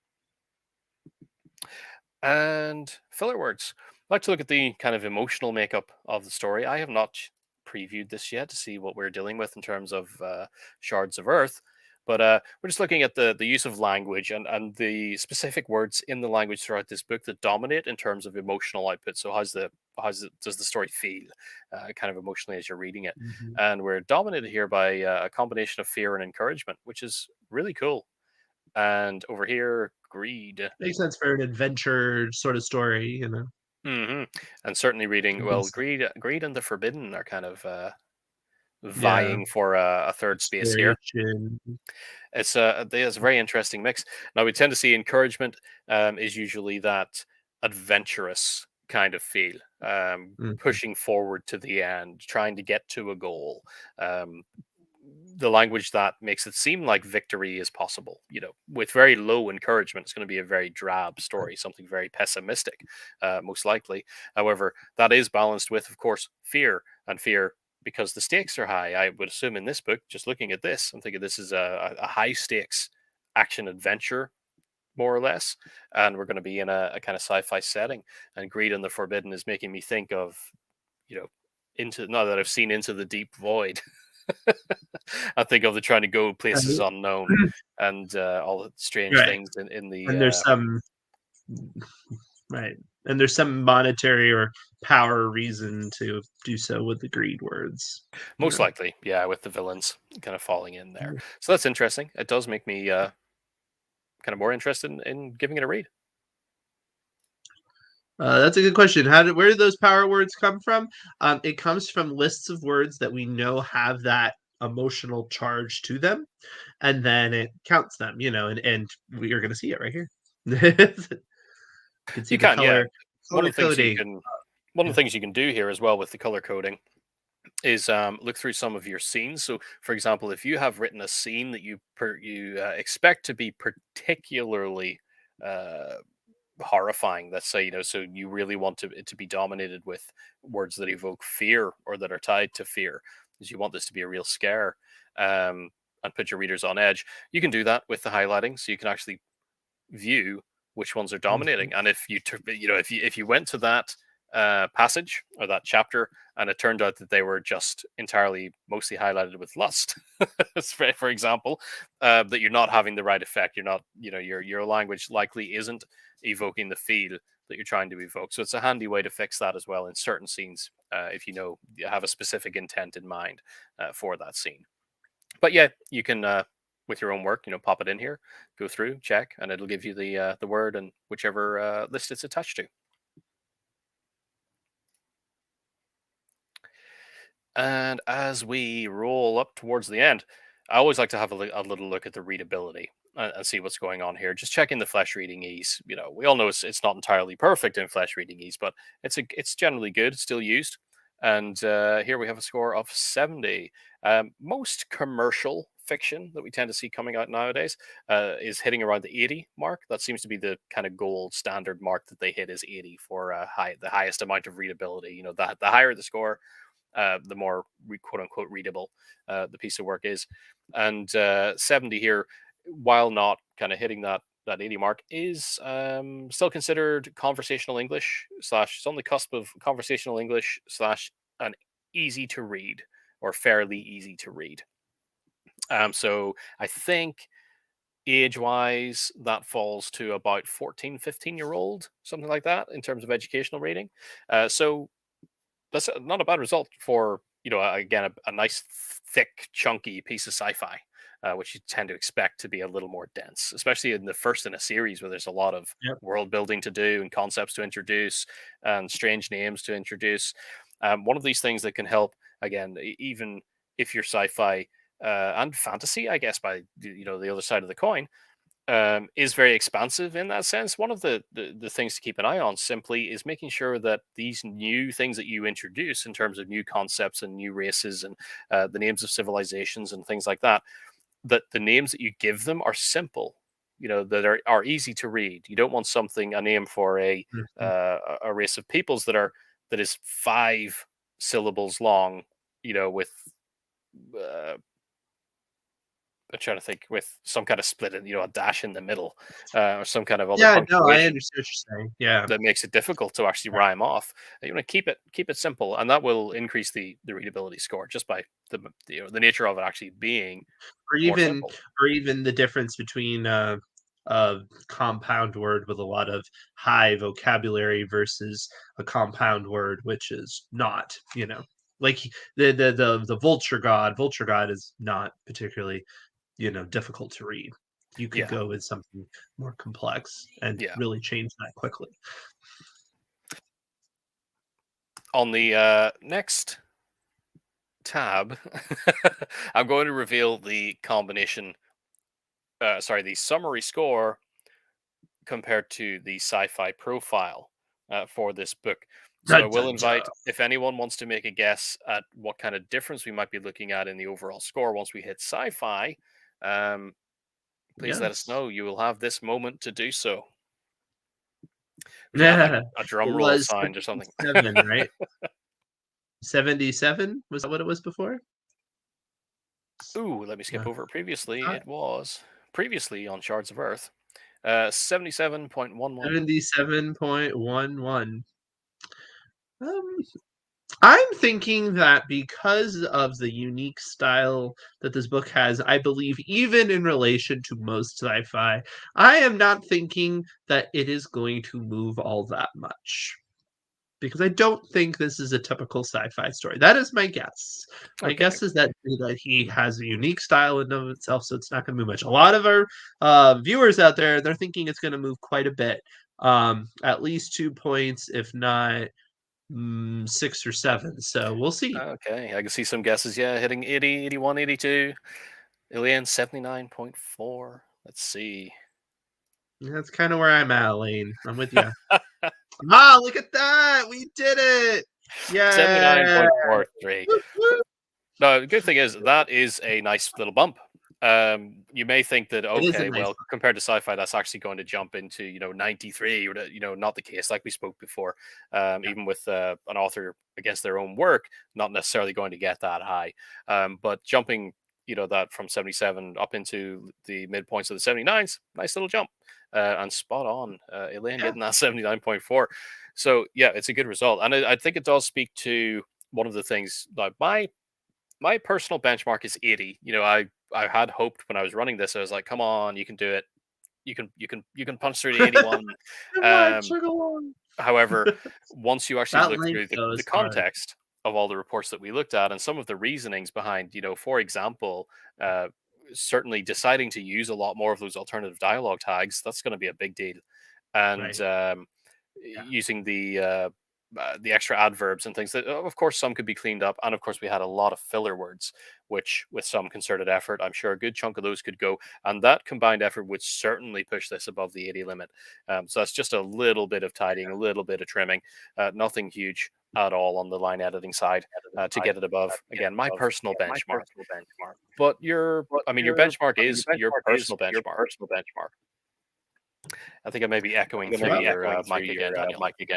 And filler words. I'd like to look at the kind of emotional makeup of the story. I have not previewed this yet to see what we're dealing with in terms of Shards of Earth. But we're just looking at the use of language and the specific words in the language throughout this book that dominate in terms of emotional output. So does the story feel kind of emotionally as you're reading it? Mhm. And we're dominated here by a combination of fear and encouragement, which is really cool. And over here, greed. Makes sense for an adventure sort of story, Hmm. And certainly reading, something well, greed and the forbidden are kind of yeah, vying for a third space here. exploration. It's a very interesting mix. Now we tend to see encouragement is usually that adventurous kind of feel, Mhm. pushing forward to the end, trying to get to a goal. The language that makes it seem like victory is possible. With very low encouragement, it's going to be a very drab story, something very pessimistic, most likely. However, that is balanced with, of course, fear, and fear because the stakes are high. I would assume in this book, just looking at this, I'm thinking this is a high stakes action adventure, more or less, and we're going to be in a kind of sci-fi setting. And greed and the forbidden is making me think of, you know, into now that I've seen Into the Deep Void. I think of the trying to go places Right. unknown and all the strange Right, things in the and there's some right, and there's some monetary or power reason to do so with the greed words. most likely, yeah, with the villains kind of falling in there. Yeah. So that's interesting. It does make me kind of more interested in giving it a read. That's a good question. Where do those power words come from? It comes from lists of words that we know have that emotional charge to them, and then it counts them, and we are going to see it right here. You can see You the can, yeah. One color of the things you coding. can one of Yeah. the things you can do here as well with the color coding is look through some of your scenes. So, for example, if you have written a scene that you expect to be particularly uh, horrifying, let's say, so you really want it to be dominated with words that evoke fear or that are tied to fear, because you want this to be a real scare, um, and put your readers on edge. You can do that with the highlighting, so you can actually view which ones are Mhm. dominating. And if if you went to that passage or that chapter and it turned out that they were just entirely mostly highlighted with lust, for example, that you're not having the right effect. You're not, your language likely isn't evoking the feel that you're trying to evoke. So it's a handy way to fix that as well in certain scenes, if you have a specific intent in mind for that scene. But yeah, you can with your own work, pop it in here, go through, check, and it'll give you the word and whichever list it's attached to. And as we roll up towards the end, I always like to have a little look at the readability and see what's going on here. Just checking the flesh reading ease. We all know it's not entirely perfect in flesh reading ease, but it's generally good, still used. And here we have a score of 70. Most commercial fiction that we tend to see coming out nowadays is hitting around the 80 mark. That seems to be the kind of gold standard mark that they hit is 80 for the highest amount of readability. The higher the score, the more quote unquote readable the piece of work is. And 70 here, while not kind of hitting that 80 mark, is still considered conversational English slash, it's on the cusp of conversational English slash an easy to read or fairly easy to read. So I think age wise that falls to about 14, 15-year old, something like that in terms of educational rating. So that's not a bad result for, again, a nice thick chunky piece of sci-fi. which you tend to expect to be a little more dense, especially in the first in a series where there's a lot of Yep. world building to do and concepts to introduce and strange names to introduce. One of these things that can help, again, even if you're sci-fi and fantasy, I guess, by the other side of the coin, is very expansive in that sense. One of the things to keep an eye on simply is making sure that these new things that you introduce in terms of new concepts and new races and the names of civilizations and things like that, that the names that you give them are simple, that are easy to read. You don't want a name for Mhm. a race of peoples that is 5 syllables long, with uh, I'm trying to think, with some kind of split in, a dash in the middle, or some kind of other Yeah, no, I punctuation understand what you're saying. Yeah. that makes it difficult to actually rhyme off. You want to keep it simple, and that will increase the readability score just by the nature of it actually being Or more even simple. or even the difference between a compound word with a lot of high vocabulary versus a compound word which is not, like the vulture god is not particularly, difficult to read. You could Yeah, go with something more complex and yeah. really change that quickly. On the next tab, I'm going to reveal the combination. The summary score compared to the sci-fi profile for this book. So I Dun, will dun, dun. invite, if anyone wants to make a guess at what kind of difference we might be looking at in the overall score once we hit sci-fi, um, please let us Yes. know. You will have this moment to do so. We should have like Yeah. a It drum roll was sound or something. 77, right? 77? Was that what it was before? Ooh, let me skip No, over it. Previously, not it was previously on Shards of Earth, 77.11. 77.11. Um, I'm thinking that because of the unique style that this book has, I believe even in relation to most sci-fi, I am not thinking that it is going to move all that much. Because I don't think this is a typical sci-fi story. That is my guess. My Okay. guess is that he has a unique style in and of itself, so it's not going to move much. A lot of our viewers out there, they're thinking it's going to move quite a bit, at least 2 points, if not 6 or 7. So we'll see. Okay, I can see some guesses. Yeah, hitting 80, 81, 82. Ilian 79.4. Let's see. That's kind of where I'm at, Lane. I'm with you. Ah, look at that! We did it! Yeah! 79.43. No, the good thing is that is a nice little bump. You may think that It is a okay, nice well, compared to sci-fi, that's actually going to jump into 93, or not the case, like we spoke before. yeah. Even with an author against their own work, not necessarily going to get that high. But jumping, that from 77 up into the midpoints of the 79s, nice little jump, and spot on. Elaine Yeah. getting that 79.4. So yeah, it's a good result, and I think it does speak to one of the things that my personal benchmark is 80. I had hoped when I was running this, I was like, come on, you can do it. You can punch through the 81. Come on, Um, chug along. However, once you actually That look length, through the, though, the is hard. context of all the reports that we looked at and some of the reasonings behind, for example, uh, certainly deciding to use a lot more of those alternative dialogue tags, that's going to be a big deal. And Right. Yeah. using the extra adverbs and things that, of course, some could be cleaned up. And of course, we had a lot of filler words, which with some concerted effort, I'm sure a good chunk of those could go. And that combined effort would certainly push this above the 80 limit. So that's just a little bit of tidying, a little bit of trimming, nothing huge at all on the line editing side to get it above, again, my personal benchmark. But your benchmark is your personal benchmark. I think I may be echoing through Well, your mic again,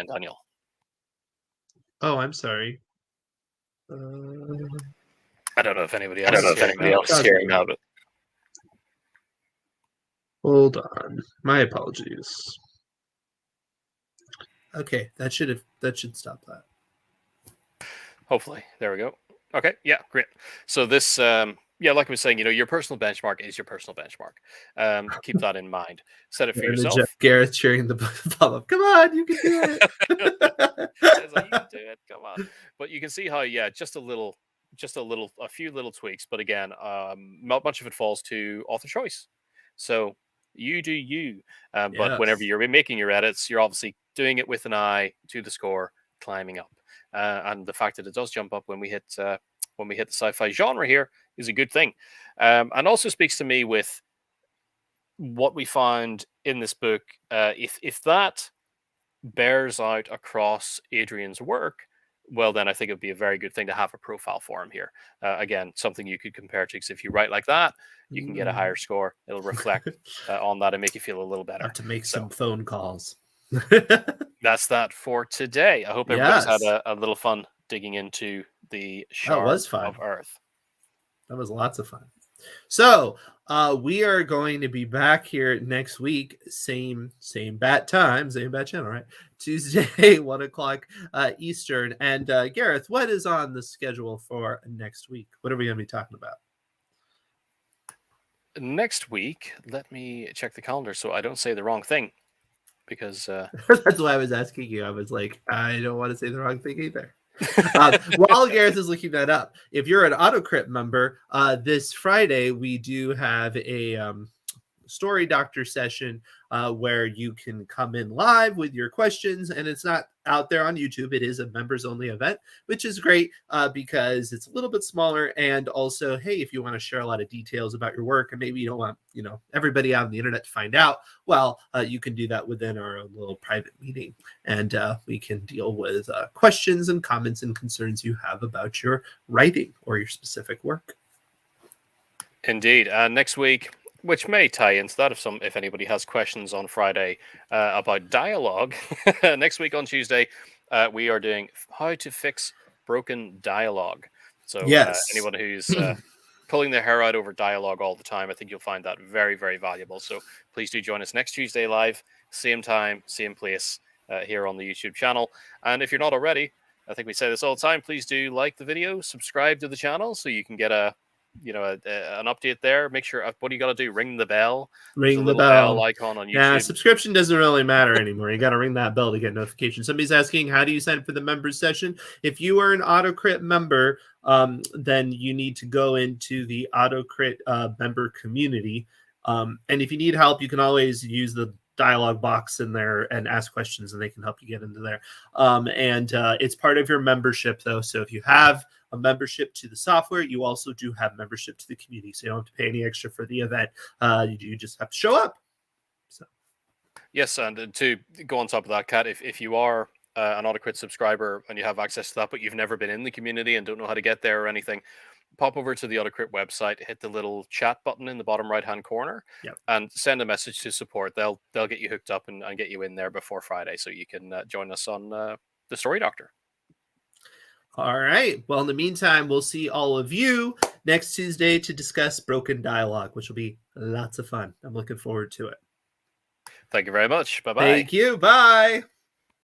Daniel. oh, I'm sorry. Uh, I don't know if anybody else is hearing that. but hold on. My apologies. Okay, that should stop that. Hopefully. There we go. Okay. Yeah, great. So this, like I was saying, your personal benchmark is your personal benchmark. Keep that in mind. Set it for And then Jeff yourself. Gareth cheering the follow-up. Come on, you can do it. It's like, you can do it. Come on. But you can see how, just a little just a few little tweaks, but again, not much of it falls to author choice. So you do you. But whenever Yes. you're making your edits, you're obviously doing it with an eye to the score climbing up. And the fact that it does jump up when we hit the sci-fi genre here is a good thing, and also speaks to me with what we found in this book. If that bears out across Adrian's work, well, then I think it would be a very good thing to have a profile for him here. Again, something you could compare to, because if you write like that, you can get a higher score. It'll reflect on that and make you feel a little better. Have to make some phone calls. That's that for today. I hope everybody's had a little fun digging into the Shards of Earth. That was lots of fun. So we are going to be back here next week, same bat time, same bat channel, right? Tuesday, 1 o'clock Eastern. And Gareth, what is on the schedule for next week? What are we going to be talking about? Next week, let me check the calendar so I don't say the wrong thing, because that's why I was asking you. I was like, I don't want to say the wrong thing either. While Gareth is looking that up, if you're an AutoCrit member, this Friday we do have a story doctor session where you can come in live with your questions, and it's not out there on YouTube. It is a members only event, which is great because it's a little bit smaller. And also, hey, if you want to share a lot of details about your work and maybe you don't want everybody out on the internet to find out, well, you can do that within our own little private meeting, and we can deal with questions and comments and concerns you have about your writing or your specific work. Indeed. Next week, which may tie into that if anybody has questions on Friday about dialogue. Next week on Tuesday, we are doing how to fix broken dialogue. So anyone who's pulling their hair out over dialogue all the time, I think you'll find that very, very valuable. So please do join us next Tuesday live, same time, same place here on the YouTube channel. And if you're not already, I think we say this all the time, please do like the video, subscribe to the channel so you can get an update there. Make sure, what do you got to do? Ring the bell. Ring the bell icon on YouTube. Yeah, subscription doesn't really matter anymore. You got to ring that bell to get notifications. Somebody's asking, how do you sign up for the members session? If you are an AutoCrit member, then you need to go into the AutoCrit member community. And if you need help, you can always use the dialogue box in there and ask questions, and they can help you get into there. And it's part of your membership, though. So if you have a membership to the software, you also do have membership to the community. So you don't have to pay any extra for the event. You just have to show up. So yes, and to go on top of that, Kat, if you are an AutoCrit subscriber and you have access to that, but you've never been in the community and don't know how to get there or anything, pop over to the AutoCrit website, hit the little chat button in the bottom right-hand corner, and send a message to support. They'll get you hooked up and get you in there before Friday, so you can join us on the Story Doctor. All right. Well, in the meantime, we'll see all of you next Tuesday to discuss broken dialogue, which will be lots of fun. I'm looking forward to it. Thank you very much. Bye-bye. Thank you. Bye.